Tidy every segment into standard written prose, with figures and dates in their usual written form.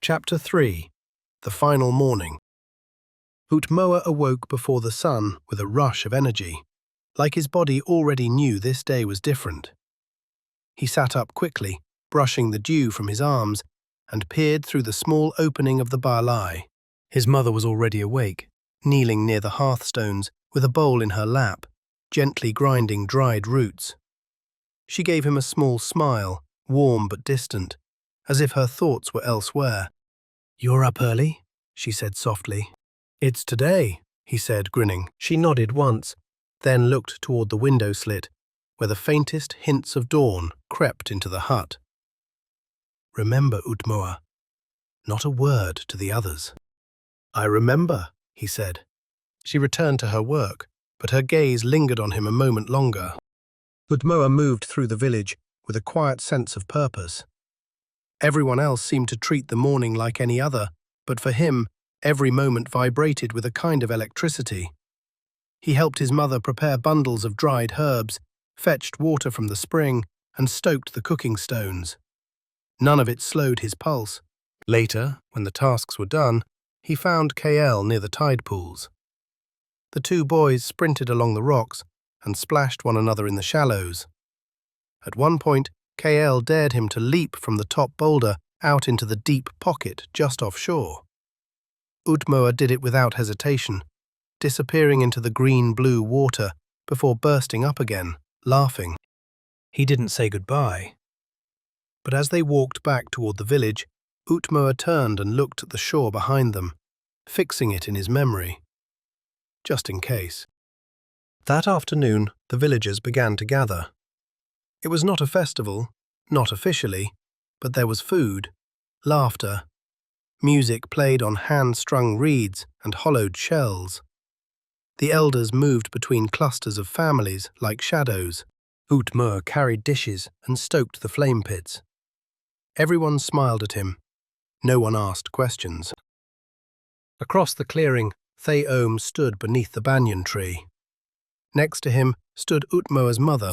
Chapter 3. The Final Morning. Utmoah awoke before the sun with a rush of energy, like his body already knew this day was different. He sat up quickly, brushing the dew from his arms, and peered through the small opening of the Vale. His mother was already awake, kneeling near the hearthstones with a bowl in her lap, gently grinding dried roots. She gave him a small smile, warm but distant, as if her thoughts were elsewhere. "You're up early?" she said softly. "It's today," he said, grinning. She nodded once, then looked toward the window slit, where the faintest hints of dawn crept into the hut. "Remember, Utmoah, not a word to the others." "I remember," he said. She returned to her work, but her gaze lingered on him a moment longer. Utmoah moved through the village with a quiet sense of purpose. Everyone else seemed to treat the morning like any other, but for him, every moment vibrated with a kind of electricity. He helped his mother prepare bundles of dried herbs, fetched water from the spring, and stoked the cooking stones. None of it slowed his pulse. Later, when the tasks were done, he found KL near the tide pools. The two boys sprinted along the rocks and splashed one another in the shallows. At one point, KL dared him to leap from the top boulder out into the deep pocket just offshore. Utmoah did it without hesitation, disappearing into the green-blue water before bursting up again, laughing. He didn't say goodbye. But as they walked back toward the village, Utmoah turned and looked at the shore behind them, fixing it in his memory. Just in case. That afternoon, the villagers began to gather. It was not a festival, not officially, but there was food, laughter, music played on hand-strung reeds and hollowed shells. The elders moved between clusters of families like shadows. Utmoah carried dishes and stoked the flame pits. Everyone smiled at him. No one asked questions. Across the clearing, Theom stood beneath the banyan tree. Next to him stood Utmoah's mother.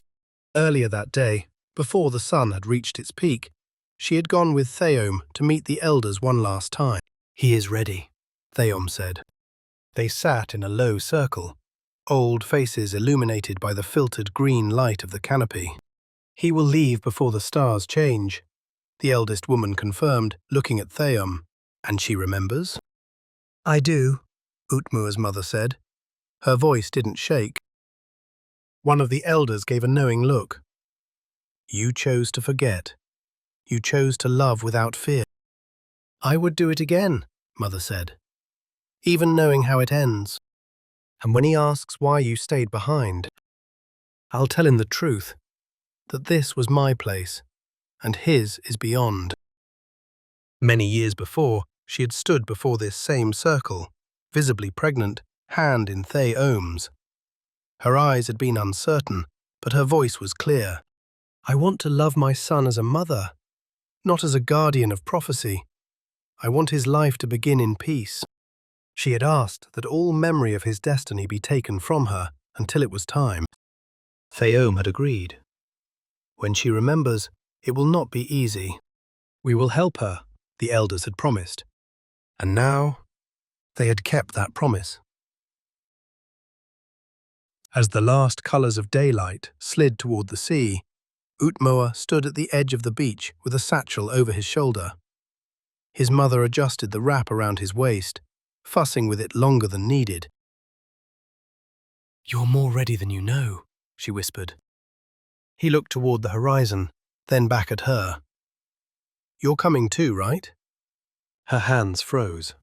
Earlier that day, before the sun had reached its peak, she had gone with Theom to meet the elders one last time. "He is ready," Theom said. They sat in a low circle, old faces illuminated by the filtered green light of the canopy. "He will leave before the stars change," the eldest woman confirmed, looking at Theom. "And she remembers?" "I do," Utmoah's mother said. Her voice didn't shake. One of the elders gave a knowing look. "You chose to forget. You chose to love without fear." "I would do it again," Mother said, "even knowing how it ends. And when he asks why you stayed behind, I'll tell him the truth, that this was my place, and his is beyond." Many years before, she had stood before this same circle, visibly pregnant, hand in Theom's. Her eyes had been uncertain, but her voice was clear. "I want to love my son as a mother, not as a guardian of prophecy. I want his life to begin in peace." She had asked that all memory of his destiny be taken from her until it was time. Theom had agreed. "When she remembers, it will not be easy. We will help her," the elders had promised. And now, they had kept that promise. As the last colours of daylight slid toward the sea, Utmoah stood at the edge of the beach with a satchel over his shoulder. His mother adjusted the wrap around his waist, fussing with it longer than needed. "You're more ready than you know," she whispered. He looked toward the horizon, then back at her. "You're coming too, right?" Her hands froze.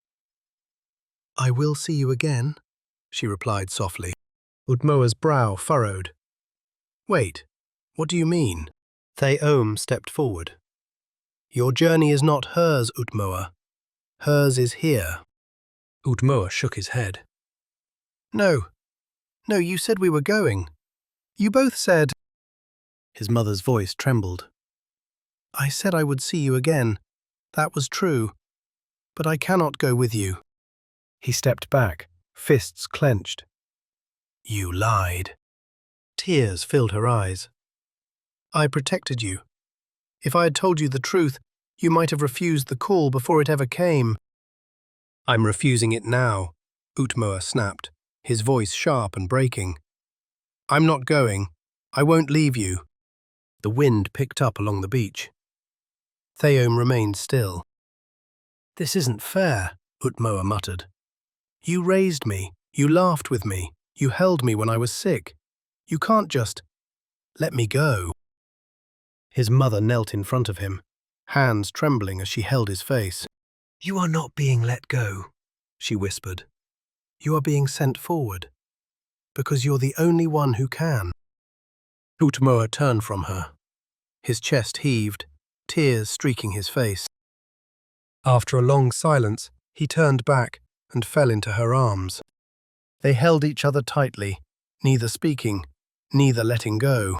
"I will see you again," she replied softly. Utmoah's brow furrowed. "Wait, what do you mean?" Theom stepped forward. "Your journey is not hers, Utmoah. Hers is here." Utmoah shook his head. No, you said we were going. You both said—" His mother's voice trembled. "I said I would see you again. That was true. But I cannot go with you." He stepped back, fists clenched. "You lied." Tears filled her eyes. "I protected you. If I had told you the truth, You might have refused the call before it ever came." "I'm refusing it now," Utmoah snapped, his voice sharp and breaking. "I'm not going. I won't leave you." The wind picked up along the beach. Theome remained still. "This isn't fair," Utmoah muttered. "You raised me, you laughed with me, you held me when I was sick. You can't just let me go." His mother knelt in front of him, hands trembling as she held his face. "You are not being let go," she whispered. "You are being sent forward, because you're the only one who can." Utmoah turned from her. His chest heaved, tears streaking his face. After a long silence, he turned back and fell into her arms. They held each other tightly, neither speaking, neither letting go.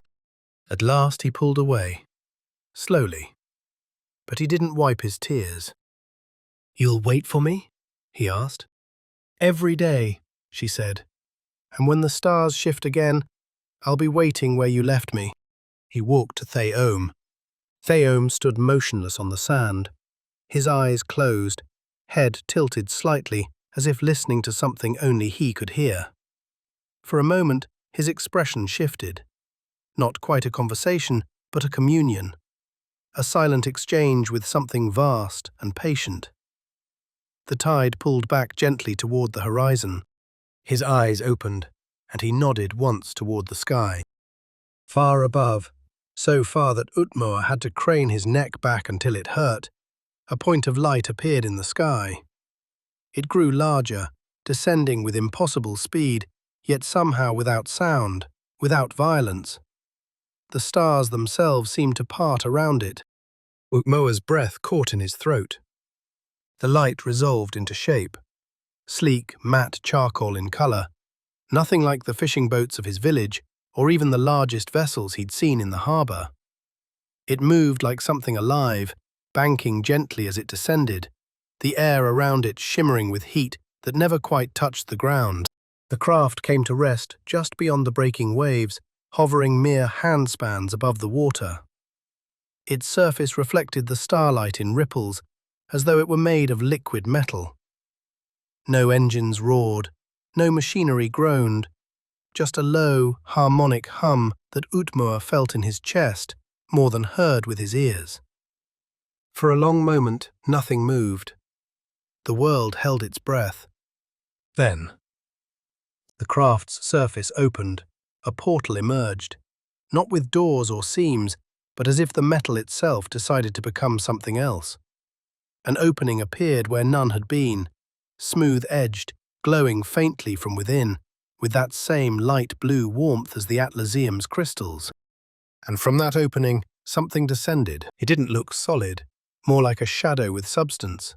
At last he pulled away, slowly, but he didn't wipe his tears. "You'll wait for me?" he asked. "Every day," she said. "And when the stars shift again, I'll be waiting where you left me." He walked to Theome. Theome stood motionless on the sand, his eyes closed, head tilted slightly, as if listening to something only he could hear. For a moment, his expression shifted. Not quite a conversation, but a communion. A silent exchange with something vast and patient. The tide pulled back gently toward the horizon. His eyes opened, and he nodded once toward the sky. Far above, so far that Utmoah had to crane his neck back until it hurt, a point of light appeared in the sky. It grew larger, descending with impossible speed, yet somehow without sound, without violence. The stars themselves seemed to part around it. Utmoah's breath caught in his throat. The light resolved into shape, sleek, matte charcoal in color, nothing like the fishing boats of his village or even the largest vessels he'd seen in the harbor. It moved like something alive, banking gently as it descended, the air around it shimmering with heat that never quite touched the ground. The craft came to rest just beyond the breaking waves, hovering mere handspans above the water. Its surface reflected the starlight in ripples, as though it were made of liquid metal. No engines roared, no machinery groaned, just a low, harmonic hum that Utmoah felt in his chest more than heard with his ears. For a long moment, nothing moved. The world held its breath. Then, the craft's surface opened, a portal emerged, not with doors or seams, but as if the metal itself decided to become something else. An opening appeared where none had been, smooth-edged, glowing faintly from within, with that same light blue warmth as the Atlaseum's crystals. And from that opening, something descended. It didn't look solid, more like a shadow with substance.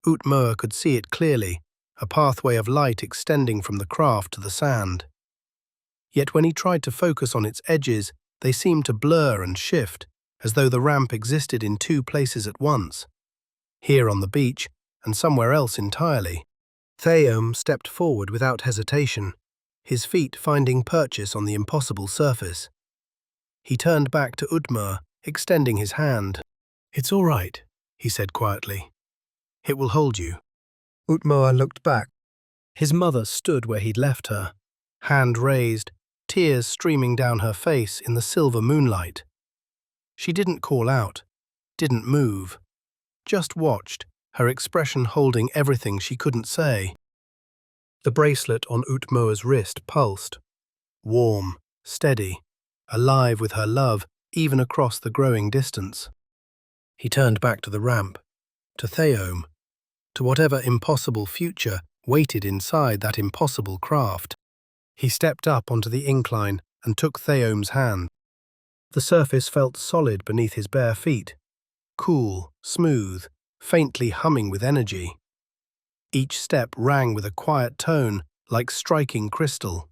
Utmoah could see it clearly, a pathway of light extending from the craft to the sand. Yet when he tried to focus on its edges, they seemed to blur and shift, as though the ramp existed in two places at once, here on the beach and somewhere else entirely. Theome stepped forward without hesitation, his feet finding purchase on the impossible surface. He turned back to Utmoah, extending his hand. "It's all right," he said quietly. "It will hold you." Utmoah looked back. His mother stood where he'd left her, hand raised, tears streaming down her face in the silver moonlight. She didn't call out, didn't move, just watched, her expression holding everything she couldn't say. The bracelet on Utmoah's wrist pulsed, warm, steady, alive with her love even across the growing distance. He turned back to the ramp, to Theome, to whatever impossible future waited inside that impossible craft. He stepped up onto the incline and took Theome's hand. The surface felt solid beneath his bare feet, cool, smooth, faintly humming with energy. Each step rang with a quiet tone, like striking crystal.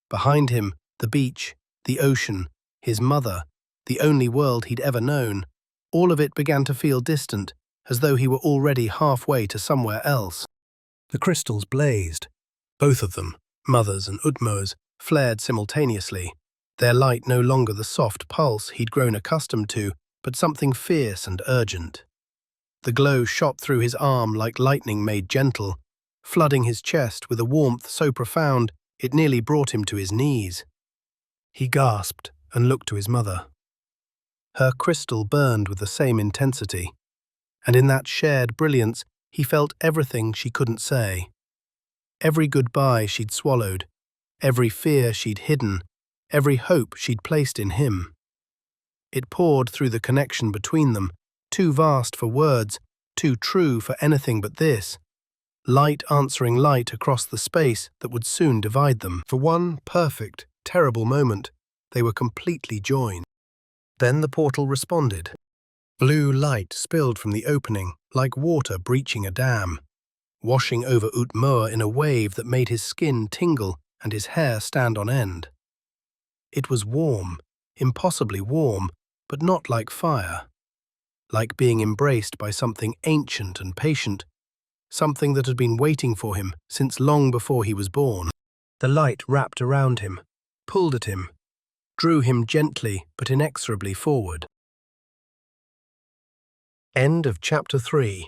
Behind him, the beach, the ocean, his mother, the only world he'd ever known, all of it began to feel distant, as though he were already halfway to somewhere else. The crystals blazed. Both of them, mother's and Utmoah's, flared simultaneously, their light no longer the soft pulse he'd grown accustomed to, but something fierce and urgent. The glow shot through his arm like lightning made gentle, flooding his chest with a warmth so profound it nearly brought him to his knees. He gasped and looked to his mother. Her crystal burned with the same intensity, and in that shared brilliance he felt everything she couldn't say. Every goodbye she'd swallowed, every fear she'd hidden, every hope she'd placed in him. It poured through the connection between them, too vast for words, too true for anything but this. Light answering light across the space that would soon divide them. For one perfect, terrible moment, they were completely joined. Then the portal responded. Blue light spilled from the opening, like water breaching a dam, washing over Utmoah in a wave that made his skin tingle and his hair stand on end. It was warm, impossibly warm, but not like fire. Like being embraced by something ancient and patient, something that had been waiting for him since long before he was born. The light wrapped around him, pulled at him, drew him gently but inexorably forward. End of Chapter 3.